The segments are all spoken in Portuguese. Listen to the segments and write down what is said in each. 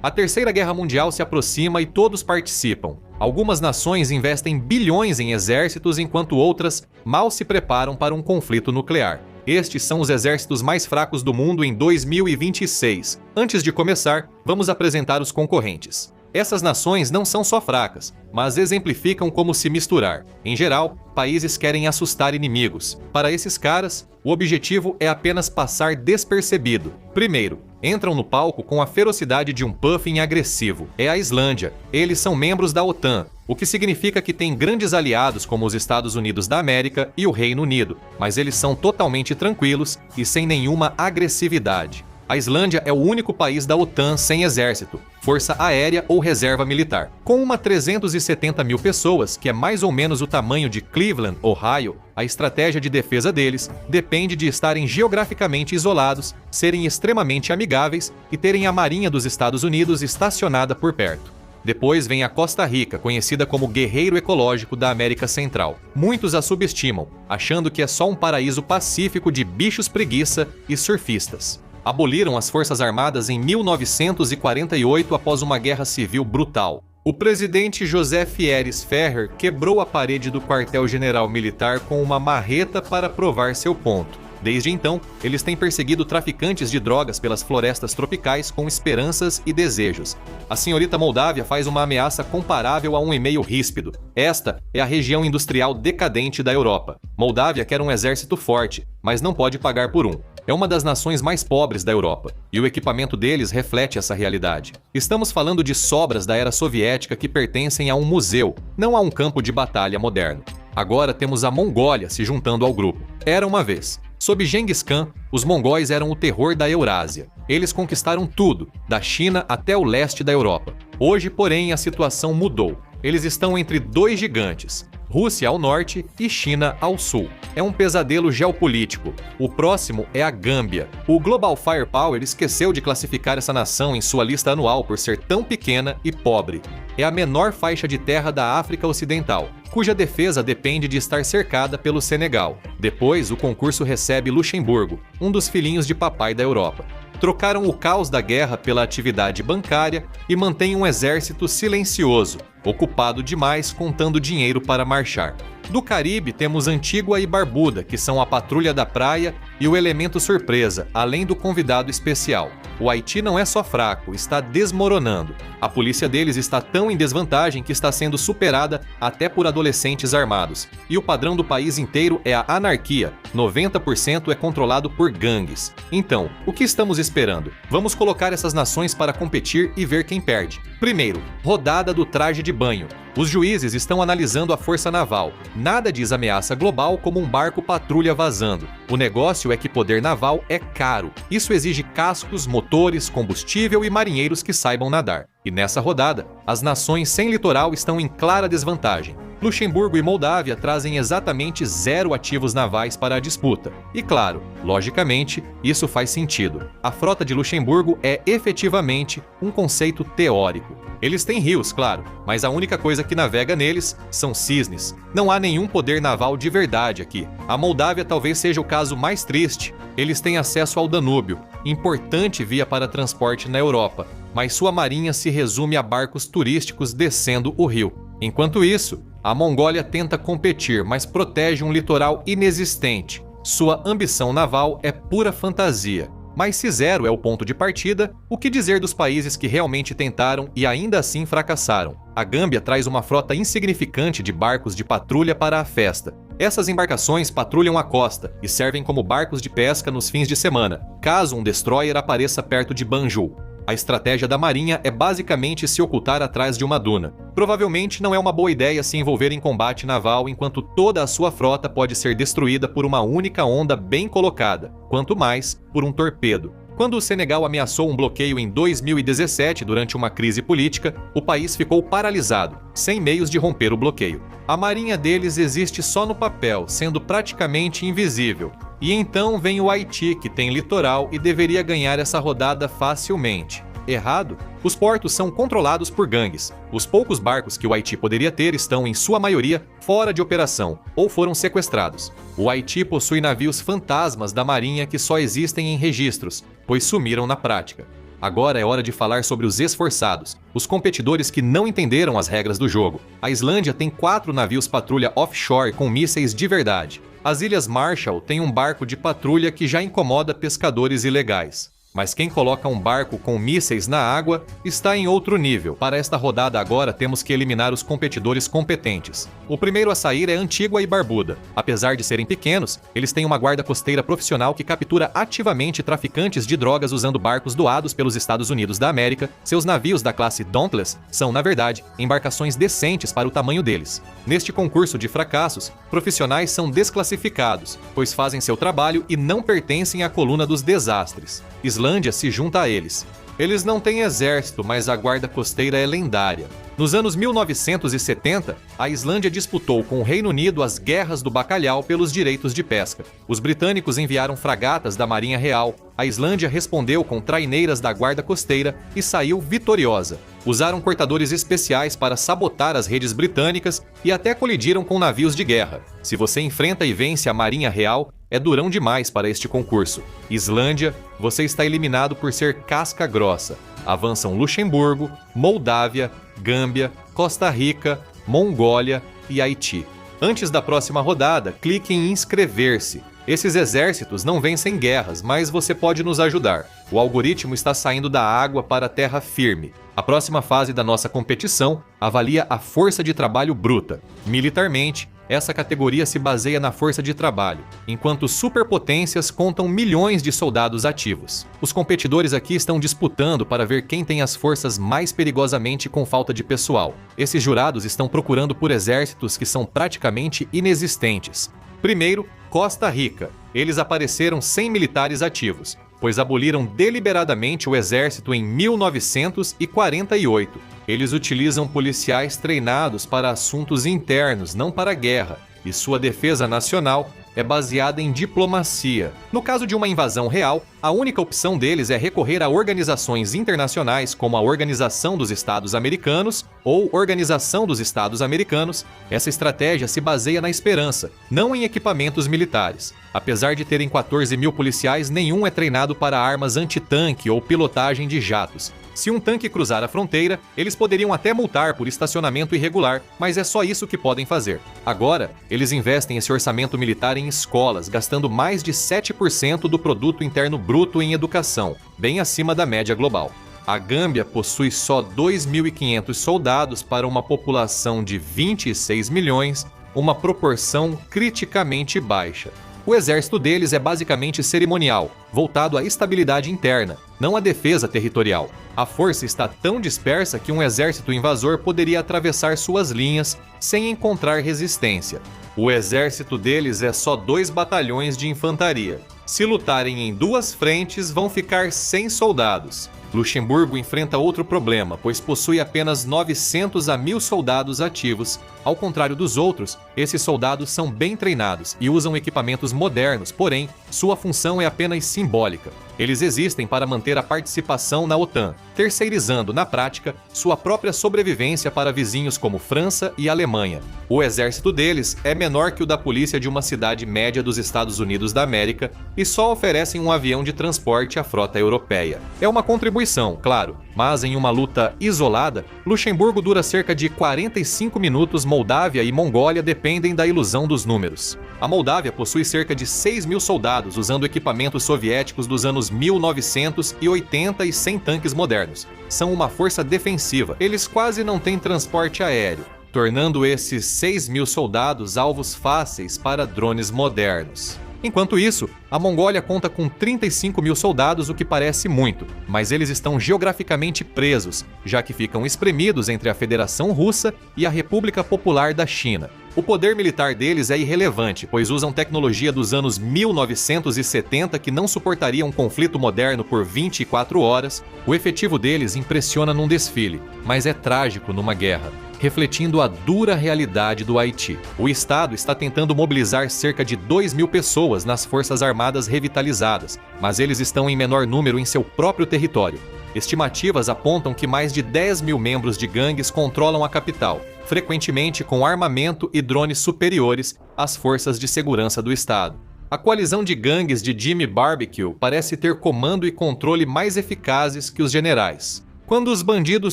A Terceira Guerra Mundial se aproxima e todos participam. Algumas nações investem bilhões em exércitos, enquanto outras mal se preparam para um conflito nuclear. Estes são os exércitos mais fracos do mundo em 2026. Antes de começar, vamos apresentar os concorrentes. Essas nações não são só fracas, mas exemplificam como se misturar. Em geral, países querem assustar inimigos. Para esses caras, o objetivo é apenas passar despercebido. Primeiro, entram no palco com a ferocidade de um puffin agressivo. É a Islândia. Eles são membros da OTAN, o que significa que tem grandes aliados como os Estados Unidos da América e o Reino Unido, mas eles são totalmente tranquilos e sem nenhuma agressividade. A Islândia é o único país da OTAN sem exército, força aérea ou reserva militar. Com uma 370 mil pessoas, que é mais ou menos o tamanho de Cleveland, Ohio, a estratégia de defesa deles depende de estarem geograficamente isolados, serem extremamente amigáveis e terem a Marinha dos Estados Unidos estacionada por perto. Depois vem a Costa Rica, conhecida como guerreiro ecológico da América Central. Muitos a subestimam, achando que é só um paraíso pacífico de bichos preguiça e surfistas. Aboliram as Forças Armadas em 1948 após uma guerra civil brutal. O presidente José Fieres Ferrer quebrou a parede do quartel-general militar com uma marreta para provar seu ponto. Desde então, eles têm perseguido traficantes de drogas pelas florestas tropicais com esperanças e desejos. A senhorita Moldávia faz uma ameaça comparável a um e-mail ríspido. Esta é a região industrial decadente da Europa. Moldávia quer um exército forte, mas não pode pagar por um. É uma das nações mais pobres da Europa, e o equipamento deles reflete essa realidade. Estamos falando de sobras da era soviética que pertencem a um museu, não a um campo de batalha moderno. Agora temos a Mongólia se juntando ao grupo. Era uma vez. Sob Genghis Khan, os mongóis eram o terror da Eurásia. Eles conquistaram tudo, da China até o leste da Europa. Hoje, porém, a situação mudou. Eles estão entre dois gigantes, Rússia ao norte e China ao sul. É um pesadelo geopolítico. O próximo é a Gâmbia. O Global Firepower esqueceu de classificar essa nação em sua lista anual por ser tão pequena e pobre. É a menor faixa de terra da África Ocidental, cuja defesa depende de estar cercada pelo Senegal. Depois, o concurso recebe Luxemburgo, um dos filhinhos de papai da Europa. Trocaram o caos da guerra pela atividade bancária e mantêm um exército silencioso, ocupado demais contando dinheiro para marchar. Do Caribe temos Antígua e Barbuda, que são a patrulha da praia e o elemento surpresa, além do convidado especial. O Haiti não é só fraco, está desmoronando. A polícia deles está tão em desvantagem que está sendo superada até por adolescentes armados. E o padrão do país inteiro é a anarquia. 90% é controlado por gangues. Então, o que estamos esperando? Vamos colocar essas nações para competir e ver quem perde. Primeiro, rodada do traje de banho. Os juízes estão analisando a força naval. Nada diz ameaça global como um barco patrulha vazando. O negócio é que poder naval é caro. Isso exige cascos, motores, combustível e marinheiros que saibam nadar. E nessa rodada, as nações sem litoral estão em clara desvantagem. Luxemburgo e Moldávia trazem exatamente 0 ativos navais para a disputa. E claro, logicamente, isso faz sentido. A frota de Luxemburgo é efetivamente um conceito teórico. Eles têm rios, claro, mas a única coisa que navega neles são cisnes. Não há nenhum poder naval de verdade aqui. A Moldávia talvez seja o caso mais triste. Eles têm acesso ao Danúbio, importante via para transporte na Europa, mas sua marinha se resume a barcos turísticos descendo o rio. Enquanto isso, a Mongólia tenta competir, mas protege um litoral inexistente. Sua ambição naval é pura fantasia. Mas se 0 é o ponto de partida, o que dizer dos países que realmente tentaram e ainda assim fracassaram? A Gâmbia traz uma frota insignificante de barcos de patrulha para a festa. Essas embarcações patrulham a costa e servem como barcos de pesca nos fins de semana, caso um destroyer apareça perto de Banjul. A estratégia da marinha é basicamente se ocultar atrás de uma duna. Provavelmente não é uma boa ideia se envolver em combate naval enquanto toda a sua frota pode ser destruída por uma única onda bem colocada, quanto mais por um torpedo. Quando o Senegal ameaçou um bloqueio em 2017 durante uma crise política, o país ficou paralisado, sem meios de romper o bloqueio. A marinha deles existe só no papel, sendo praticamente invisível. E então vem o Haiti, que tem litoral e deveria ganhar essa rodada facilmente. Errado? Os portos são controlados por gangues. Os poucos barcos que o Haiti poderia ter estão, em sua maioria, fora de operação ou foram sequestrados. O Haiti possui navios fantasmas da marinha que só existem em registros, pois sumiram na prática. Agora é hora de falar sobre os esforçados, os competidores que não entenderam as regras do jogo. A Islândia tem 4 navios patrulha offshore com mísseis de verdade. As Ilhas Marshall têm um barco de patrulha que já incomoda pescadores ilegais. Mas quem coloca um barco com mísseis na água está em outro nível. Para esta rodada agora temos que eliminar os competidores competentes. O primeiro a sair é Antígua e Barbuda. Apesar de serem pequenos, eles têm uma guarda costeira profissional que captura ativamente traficantes de drogas usando barcos doados pelos Estados Unidos da América. Seus navios da classe Dauntless são, na verdade, embarcações decentes para o tamanho deles. Neste concurso de fracassos, profissionais são desclassificados, pois fazem seu trabalho e não pertencem à coluna dos desastres. Islândia se junta a eles. Eles não têm exército, mas a guarda costeira é lendária. Nos anos 1970, a Islândia disputou com o Reino Unido as guerras do bacalhau pelos direitos de pesca. Os britânicos enviaram fragatas da Marinha Real. A Islândia respondeu com traineiras da guarda costeira e saiu vitoriosa. Usaram cortadores especiais para sabotar as redes britânicas e até colidiram com navios de guerra. Se você enfrenta e vence a Marinha Real, é durão demais para este concurso. Islândia, você está eliminado por ser casca grossa. Avançam Luxemburgo, Moldávia, Gâmbia, Costa Rica, Mongólia e Haiti. Antes da próxima rodada, clique em inscrever-se. Esses exércitos não vencem guerras, mas você pode nos ajudar. O algoritmo está saindo da água para a terra firme. A próxima fase da nossa competição avalia a força de trabalho bruta. Militarmente, essa categoria se baseia na força de trabalho, enquanto superpotências contam milhões de soldados ativos. Os competidores aqui estão disputando para ver quem tem as forças mais perigosamente com falta de pessoal. Esses jurados estão procurando por exércitos que são praticamente inexistentes. Primeiro, Costa Rica. Eles apareceram sem militares ativos, pois aboliram deliberadamente o exército em 1948. Eles utilizam policiais treinados para assuntos internos, não para a guerra, e sua defesa nacional é baseada em diplomacia. No caso de uma invasão real, a única opção deles é recorrer a organizações internacionais como a Organização dos Estados Americanos ou Organização dos Estados Americanos. Essa estratégia se baseia na esperança, não em equipamentos militares. Apesar de terem 14 mil policiais, nenhum é treinado para armas antitanque ou pilotagem de jatos. Se um tanque cruzar a fronteira, eles poderiam até multar por estacionamento irregular, mas é só isso que podem fazer. Agora, eles investem esse orçamento militar em escolas, gastando mais de 7% do produto interno bruto em educação, bem acima da média global. A Gâmbia possui só 2.500 soldados para uma população de 26 milhões, uma proporção criticamente baixa. O exército deles é basicamente cerimonial, voltado à estabilidade interna, não à defesa territorial. A força está tão dispersa que um exército invasor poderia atravessar suas linhas sem encontrar resistência. O exército deles é só 2 batalhões de infantaria. Se lutarem em 2 frentes, vão ficar sem soldados. Luxemburgo enfrenta outro problema, pois possui apenas 900 a 1.000 soldados ativos. Ao contrário dos outros, esses soldados são bem treinados e usam equipamentos modernos, porém, sua função é apenas simbólica. Eles existem para manter a participação na OTAN, terceirizando, na prática, sua própria sobrevivência para vizinhos como França e Alemanha. O exército deles é menor que o da polícia de uma cidade média dos Estados Unidos da América e só oferecem um avião de transporte à frota europeia. É uma contribuição, claro, mas em uma luta isolada, Luxemburgo dura cerca de 45 minutos, Moldávia e Mongólia dependem da ilusão dos números. A Moldávia possui cerca de 6.000 soldados usando equipamentos soviéticos dos anos 1980 e sem tanques modernos. São uma força defensiva. Eles quase não têm transporte aéreo, tornando esses 6.000 soldados alvos fáceis para drones modernos. Enquanto isso, a Mongólia conta com 35.000 soldados, o que parece muito, mas eles estão geograficamente presos, já que ficam espremidos entre a Federação Russa e a República Popular da China. O poder militar deles é irrelevante, pois usam tecnologia dos anos 1970 que não suportaria um conflito moderno por 24 horas. O efetivo deles impressiona num desfile, mas é trágico numa guerra, refletindo a dura realidade do Haiti. O Estado está tentando mobilizar cerca de 2.000 pessoas nas Forças Armadas revitalizadas, mas eles estão em menor número em seu próprio território. Estimativas apontam que mais de 10.000 membros de gangues controlam a capital, frequentemente com armamento e drones superiores às forças de segurança do Estado. A coalizão de gangues de Jimmy Barbecue parece ter comando e controle mais eficazes que os generais. Quando os bandidos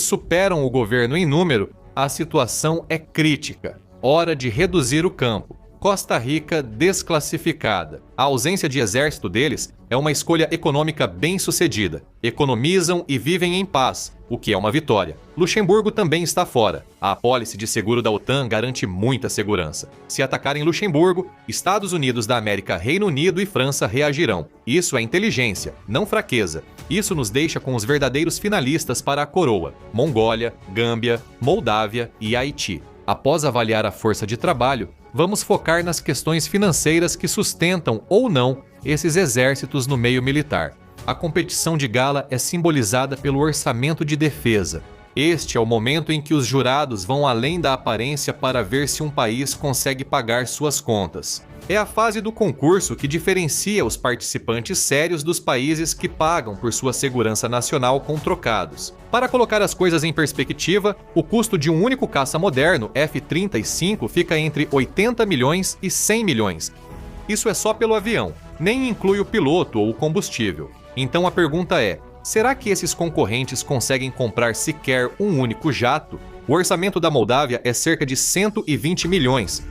superam o governo em número, a situação é crítica. Hora de reduzir o campo. Costa Rica desclassificada. A ausência de exército deles é uma escolha econômica bem-sucedida. Economizam e vivem em paz, o que é uma vitória. Luxemburgo também está fora. A apólice de seguro da OTAN garante muita segurança. Se atacarem Luxemburgo, Estados Unidos da América, Reino Unido e França reagirão. Isso é inteligência, não fraqueza. Isso nos deixa com os verdadeiros finalistas para a coroa: Mongólia, Gâmbia, Moldávia e Haiti. Após avaliar a força de trabalho, vamos focar nas questões financeiras que sustentam ou não esses exércitos no meio militar. A competição de gala é simbolizada pelo orçamento de defesa. Este é o momento em que os jurados vão além da aparência para ver se um país consegue pagar suas contas. É a fase do concurso que diferencia os participantes sérios dos países que pagam por sua segurança nacional com trocados. Para colocar as coisas em perspectiva, o custo de um único caça moderno F-35 fica entre 80 milhões e 100 milhões. Isso é só pelo avião, nem inclui o piloto ou o combustível. Então a pergunta é: será que esses concorrentes conseguem comprar sequer um único jato? O orçamento da Moldávia é cerca de 120 milhões.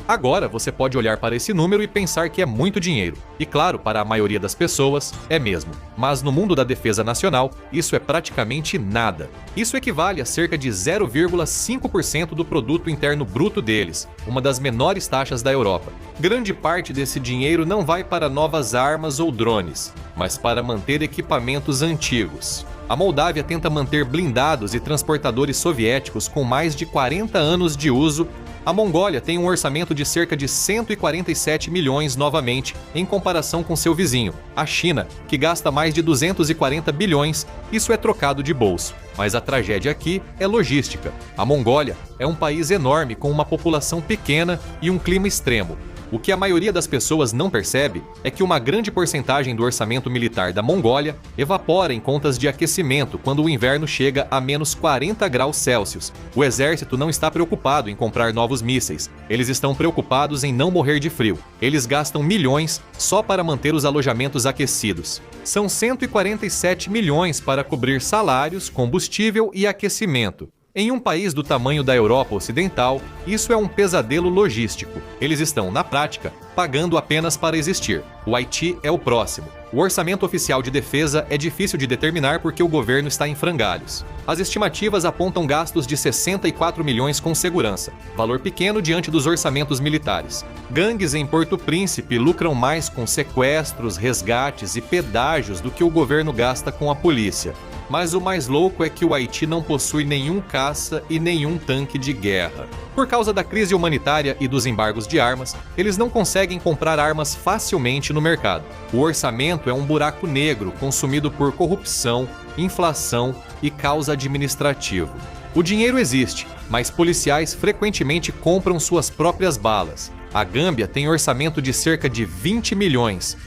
Agora você pode olhar para esse número e pensar que é muito dinheiro. E claro, para a maioria das pessoas, é mesmo. Mas no mundo da defesa nacional, isso é praticamente nada. Isso equivale a cerca de 0,5% do produto interno bruto deles, uma das menores taxas da Europa. Grande parte desse dinheiro não vai para novas armas ou drones, mas para manter equipamentos antigos. A Moldávia tenta manter blindados e transportadores soviéticos com mais de 40 anos de uso. A Mongólia tem um orçamento de cerca de 147 milhões novamente, em comparação com seu vizinho, a China, que gasta mais de 240 bilhões. Isso é trocado de bolso. Mas a tragédia aqui é logística. A Mongólia é um país enorme com uma população pequena e um clima extremo. O que a maioria das pessoas não percebe é que uma grande porcentagem do orçamento militar da Mongólia evapora em contas de aquecimento quando o inverno chega a menos 40 graus Celsius. O exército não está preocupado em comprar novos mísseis. Eles estão preocupados em não morrer de frio. Eles gastam milhões só para manter os alojamentos aquecidos. São 147 milhões para cobrir salários, combustível e aquecimento. Em um país do tamanho da Europa Ocidental, isso é um pesadelo logístico. Eles estão, na prática, pagando apenas para existir. O Haiti é o próximo. O orçamento oficial de defesa é difícil de determinar porque o governo está em frangalhos. As estimativas apontam gastos de 64 milhões com segurança, valor pequeno diante dos orçamentos militares. Gangues em Porto Príncipe lucram mais com sequestros, resgates e pedágios do que o governo gasta com a polícia. Mas o mais louco é que o Haiti não possui nenhum caça e nenhum tanque de guerra. Por causa da crise humanitária e dos embargos de armas, eles não conseguem comprar armas facilmente no mercado. O orçamento é um buraco negro consumido por corrupção, inflação e caos administrativo. O dinheiro existe, mas policiais frequentemente compram suas próprias balas. A Gâmbia tem orçamento de cerca de 20 milhões.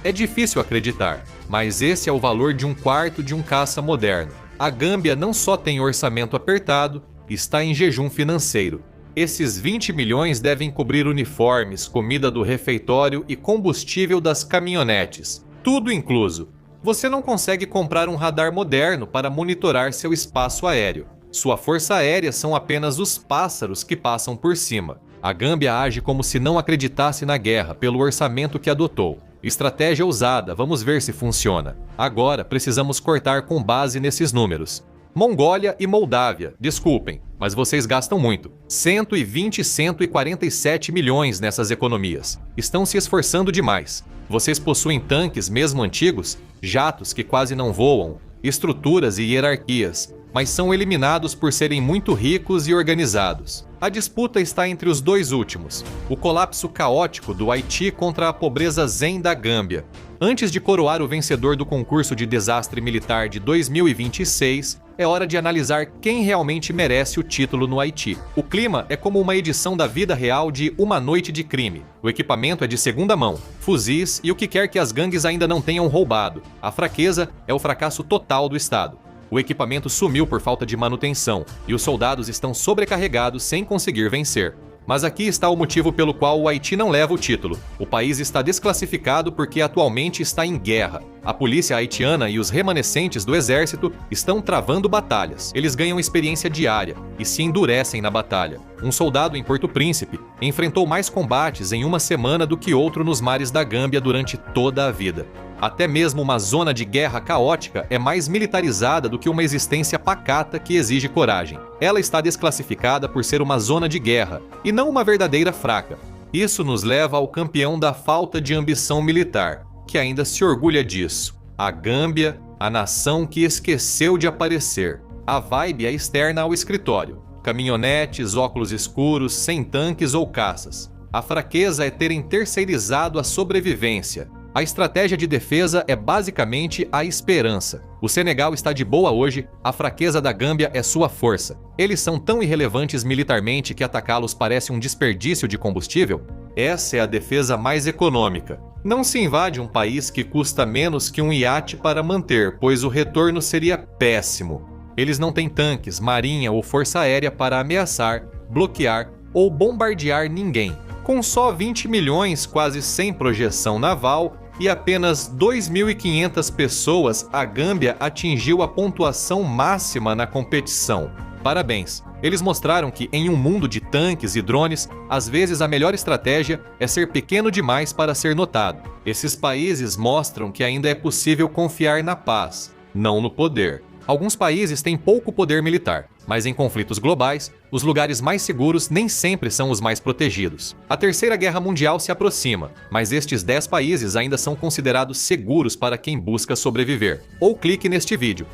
É difícil acreditar, mas esse é o valor de um quarto de um caça moderno. A Gâmbia não só tem orçamento apertado, está em jejum financeiro. Esses 20 milhões devem cobrir uniformes, comida do refeitório e combustível das caminhonetes. Tudo incluso. Você não consegue comprar um radar moderno para monitorar seu espaço aéreo. Sua força aérea são apenas os pássaros que passam por cima. A Gâmbia age como se não acreditasse na guerra pelo orçamento que adotou. Estratégia ousada, vamos ver se funciona. Agora precisamos cortar com base nesses números. Mongólia e Moldávia, desculpem, mas vocês gastam muito. 120 e 147 milhões nessas economias. Estão se esforçando demais. Vocês possuem tanques mesmo antigos, jatos que quase não voam, estruturas e hierarquias, mas são eliminados por serem muito ricos e organizados. A disputa está entre os dois últimos, o colapso caótico do Haiti contra a pobreza zen da Gâmbia. Antes de coroar o vencedor do concurso de desastre militar de 2026, é hora de analisar quem realmente merece o título no Haiti. O clima é como uma edição da vida real de Uma Noite de Crime. O equipamento é de segunda mão, fuzis e o que quer que as gangues ainda não tenham roubado. A fraqueza é o fracasso total do Estado. O equipamento sumiu por falta de manutenção e os soldados estão sobrecarregados sem conseguir vencer. Mas aqui está o motivo pelo qual o Haiti não leva o título. O país está desclassificado porque atualmente está em guerra. A polícia haitiana e os remanescentes do exército estão travando batalhas. Eles ganham experiência diária e se endurecem na batalha. Um soldado em Porto Príncipe enfrentou mais combates em uma semana do que outro nos mares da Gâmbia durante toda a vida. Até mesmo uma zona de guerra caótica é mais militarizada do que uma existência pacata que exige coragem. Ela está desclassificada por ser uma zona de guerra, e não uma verdadeira fraca. Isso nos leva ao campeão da falta de ambição militar, que ainda se orgulha disso. A Gâmbia, a nação que esqueceu de aparecer. A vibe é externa ao escritório. Caminhonetes, óculos escuros, sem tanques ou caças. A fraqueza é terem terceirizado a sobrevivência. A estratégia de defesa é basicamente a esperança. O Senegal está de boa hoje, a fraqueza da Gâmbia é sua força. Eles são tão irrelevantes militarmente que atacá-los parece um desperdício de combustível? Essa é a defesa mais econômica. Não se invade um país que custa menos que um iate para manter, pois o retorno seria péssimo. Eles não têm tanques, marinha ou força aérea para ameaçar, bloquear ou bombardear ninguém. Com só 20 milhões, quase sem projeção naval e apenas 2.500 pessoas, a Gâmbia atingiu a pontuação máxima na competição. Parabéns! Eles mostraram que, em um mundo de tanques e drones, às vezes a melhor estratégia é ser pequeno demais para ser notado. Esses países mostram que ainda é possível confiar na paz, não no poder. Alguns países têm pouco poder militar, mas em conflitos globais, os lugares mais seguros nem sempre são os mais protegidos. A Terceira Guerra Mundial se aproxima, mas estes 10 países ainda são considerados seguros para quem busca sobreviver. Ou clique neste vídeo